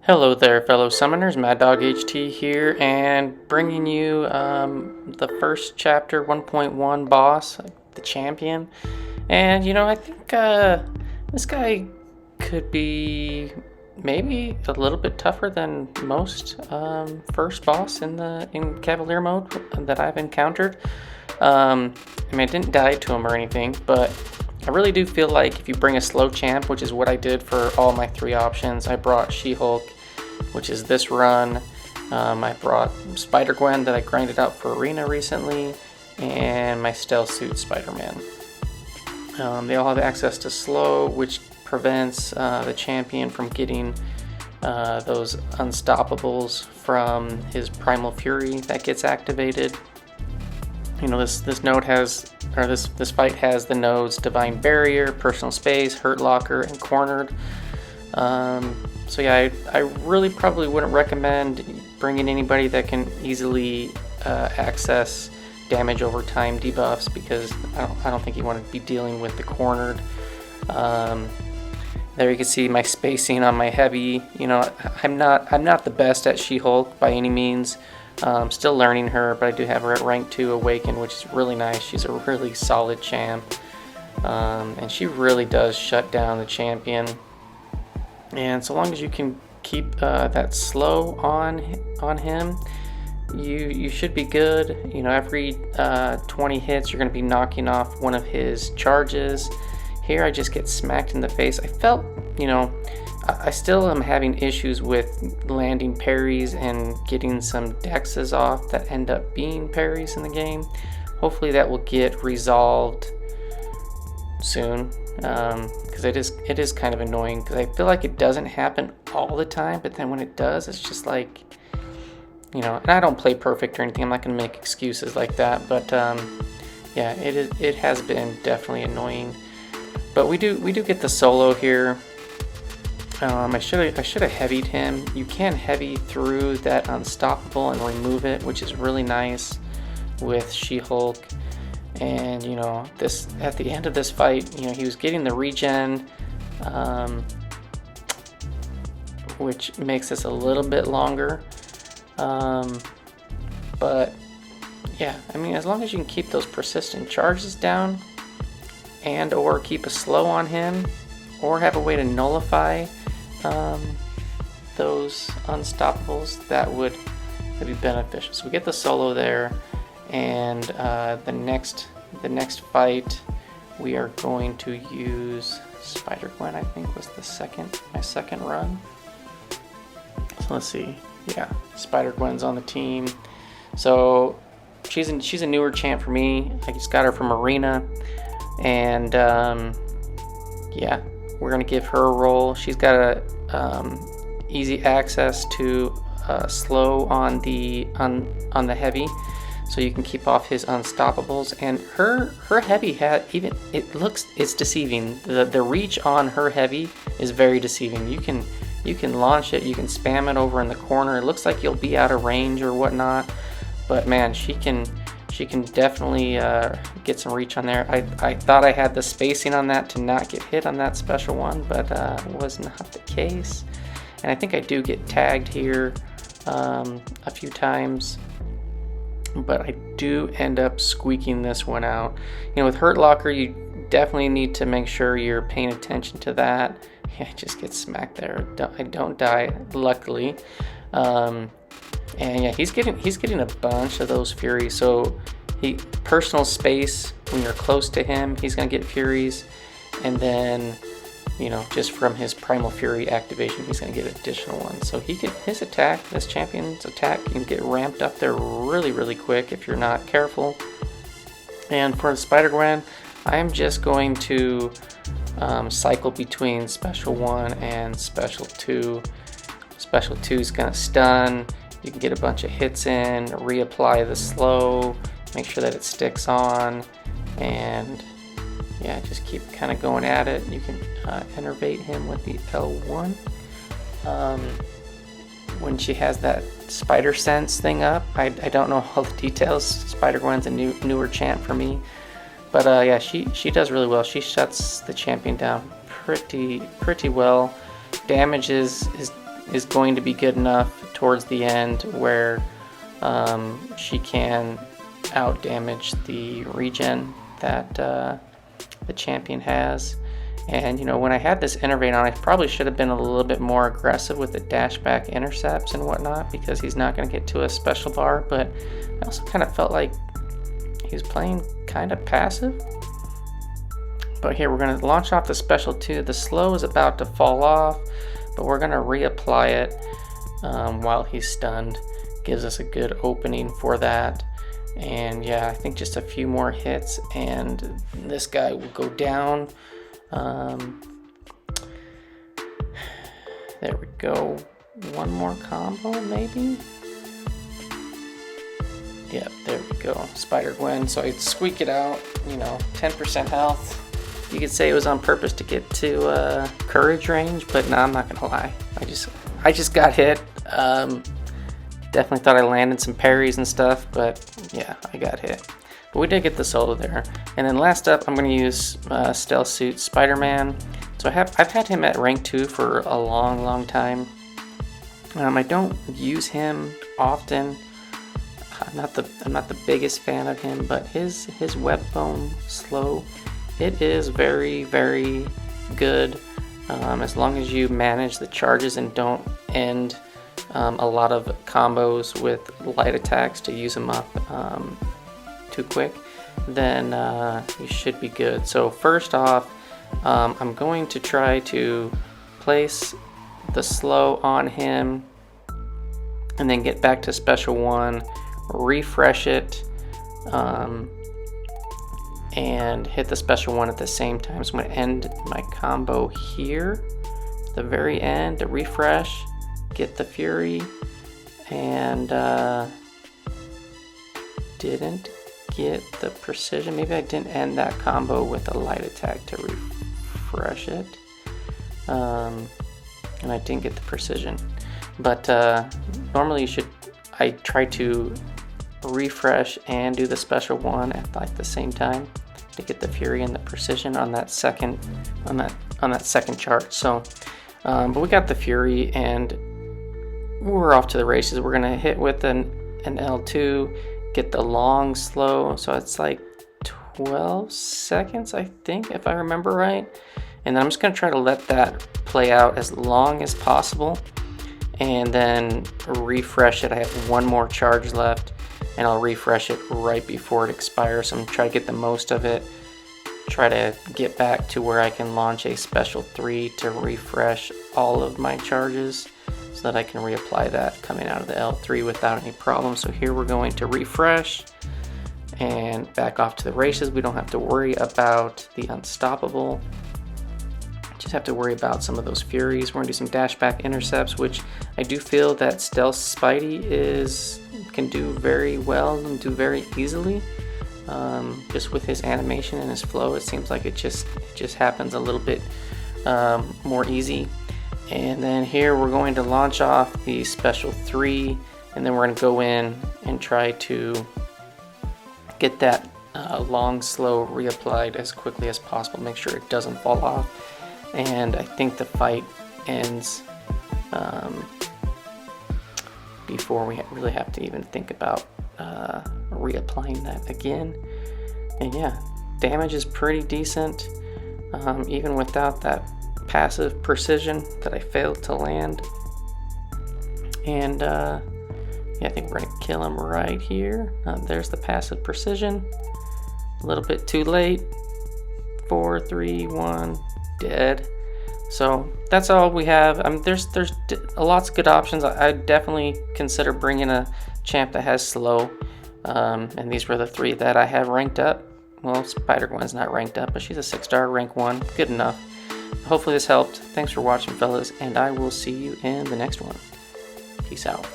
Hello there, fellow summoners. Mad Dog HT here, and bringing you the first chapter 1.1 boss, the champion. And I think this guy could be maybe a little bit tougher than most first boss in Cavalier mode that I've encountered. I didn't die to him or anything, but I really do feel like if you bring a slow champ, which is what I did for all my three options, I brought SheHulk, which is this run. I brought SpiderGwen that I grinded out for Arena recently, and my stealth suit Spiderman. They all have access to slow, which prevents the champion from getting those unstoppables from his primal fury that gets activated. This node has, or this fight has the nodes Divine Barrier, Personal Space, Hurt Locker, and Cornered. So yeah, I really probably wouldn't recommend bringing anybody that can easily access damage over time debuffs, because I don't think you want to be dealing with the Cornered. There you can see my spacing on my heavy. I'm not the best at SheHulk by any means. Still learning her, but I do have her at rank 2 Awaken, which is really nice. She's a really solid champ, and she really does shut down the champion. And so long as you can keep that slow on him, you should be good. Every 20 hits, you're going to be knocking off one of his charges. Here I just get smacked in the face. I felt, I still am having issues with landing parries and getting some dexes off that end up being parries in the game. Hopefully that will get resolved soon, because it is kind of annoying, because I feel like it doesn't happen all the time, but then when it does, it's just like, and I don't play perfect or anything. I'm not going to make excuses like that, but yeah, it has been definitely annoying. But we do get the solo here. I should have heavied him. You can heavy through that unstoppable and remove it, which is really nice with SheHulk. And this, at the end of this fight, he was getting the regen, which makes this a little bit longer. But yeah, as long as you can keep those persistent charges down, and or keep a slow on him, or have a way to nullify those unstoppables, that would be beneficial. So we get the solo there, and the next fight we are going to use SpiderGwen. I think was my second run. So let's see. Yeah, SpiderGwen's on the team. So she's a newer champ for me. I just got her from Arena, and yeah, we're gonna give her a roll. She's got a easy access to slow on the heavy, so you can keep off his unstoppables. And her heavy it's deceiving. The reach on her heavy is very deceiving. You can launch it, you can spam it over in the corner. It looks like you'll be out of range or whatnot, but man, she can definitely get some reach on there. I thought I had the spacing on that to not get hit on that special one, but was not the case. And I think I do get tagged here a few times, but I do end up squeaking this one out. With Hurt Locker, you definitely need to make sure you're paying attention to that. Yeah, I just get smacked there. I don't die, luckily. And yeah, he's getting a bunch of those furies. So personal space, when you're close to him, he's gonna get furies, and then just from his primal fury activation, he's gonna get additional ones. So this champion's attack can get ramped up there really quick if you're not careful. And for the SpiderGwen, I'm just going to cycle between special 1 and special 2. Special 2 is gonna stun. You can get a bunch of hits in, reapply the slow, make sure that it sticks on, and yeah, just keep kind of going at it. You can enervate him with the L1. When she has that spider sense thing up, I don't know all the details. SpiderGwen's a newer champ for me, but yeah, she does really well. She shuts the champion down pretty well. Damage is is going to be good enough towards the end where she can out damage the regen that the champion has. And you know, when I had this Innervate on, I probably should have been a little bit more aggressive with the dash back intercepts and whatnot, because he's not going to get to a special bar. But I also kind of felt like he was playing kind of passive. But here we're going to launch off the special 2. The slow is about to fall off, but we're going to reapply it while he's stunned. Gives us a good opening for that. And yeah, I think just a few more hits and this guy will go down. There we go. One more combo maybe? Yep, there we go. SpiderGwen. So I squeak it out, you know, 10% health. You could say it was on purpose to get to courage range, but no, I'm not gonna lie. I just got hit. Definitely thought I landed some parries and stuff, but yeah, I got hit. But we did get the solo there. And then last up, I'm going to use Stealth Suit Spiderman. So I've had him at rank 2 for a long time. I don't use him often. I'm not the biggest fan of him, but his web bone slow, it is very good. As long as you manage the charges and don't end a lot of combos with light attacks to use them up too quick, then you should be good. So first off, I'm going to try to place the slow on him and then get back to special 1, refresh it, and hit the special 1 at the same time. So I'm going to end my combo here at the very end to refresh, get the Fury, and didn't get the precision. Maybe I didn't end that combo with a light attack to refresh it, and I didn't get the precision. But normally I try to refresh and do the special 1 at like the same time to get the Fury and the precision on that second chart. So but we got the Fury and we're off to the races. We're gonna hit with an L2, get the long slow, so it's like 12 seconds I think, if I remember right. And then I'm just gonna try to let that play out as long as possible and then refresh it. I have one more charge left and I'll refresh it right before it expires. So I'm gonna try to get the most of it, try to get back to where I can launch a special 3 to refresh all of my charges, so that I can reapply that coming out of the L3 without any problem. So here we're going to refresh and back off to the races. We don't have to worry about the unstoppable. Just have to worry about some of those Furies. We're gonna do some dash back intercepts, which I do feel that Stealth Spidey can do very well and do very easily. Just with his animation and his flow, it seems like it just happens a little bit more easy. And then here we're going to launch off the special 3, and then we're going to go in and try to get that long slow reapplied as quickly as possible. Make sure it doesn't fall off. And I think the fight ends before we really have to even think about reapplying that again. And yeah, damage is pretty decent, even without that passive precision that I failed to land. And yeah, I think we're gonna kill him right here. There's the passive precision. A little bit too late. 4, 3, 1, dead. So that's all we have. There's lots of good options. I definitely consider bringing a champ that has slow. And these were the 3 that I have ranked up. Well, SpiderGwen's not ranked up, but she's a 6-star, rank 1, good enough. Hopefully this helped. Thanks for watching, fellas, and I will see you in the next one. Peace out.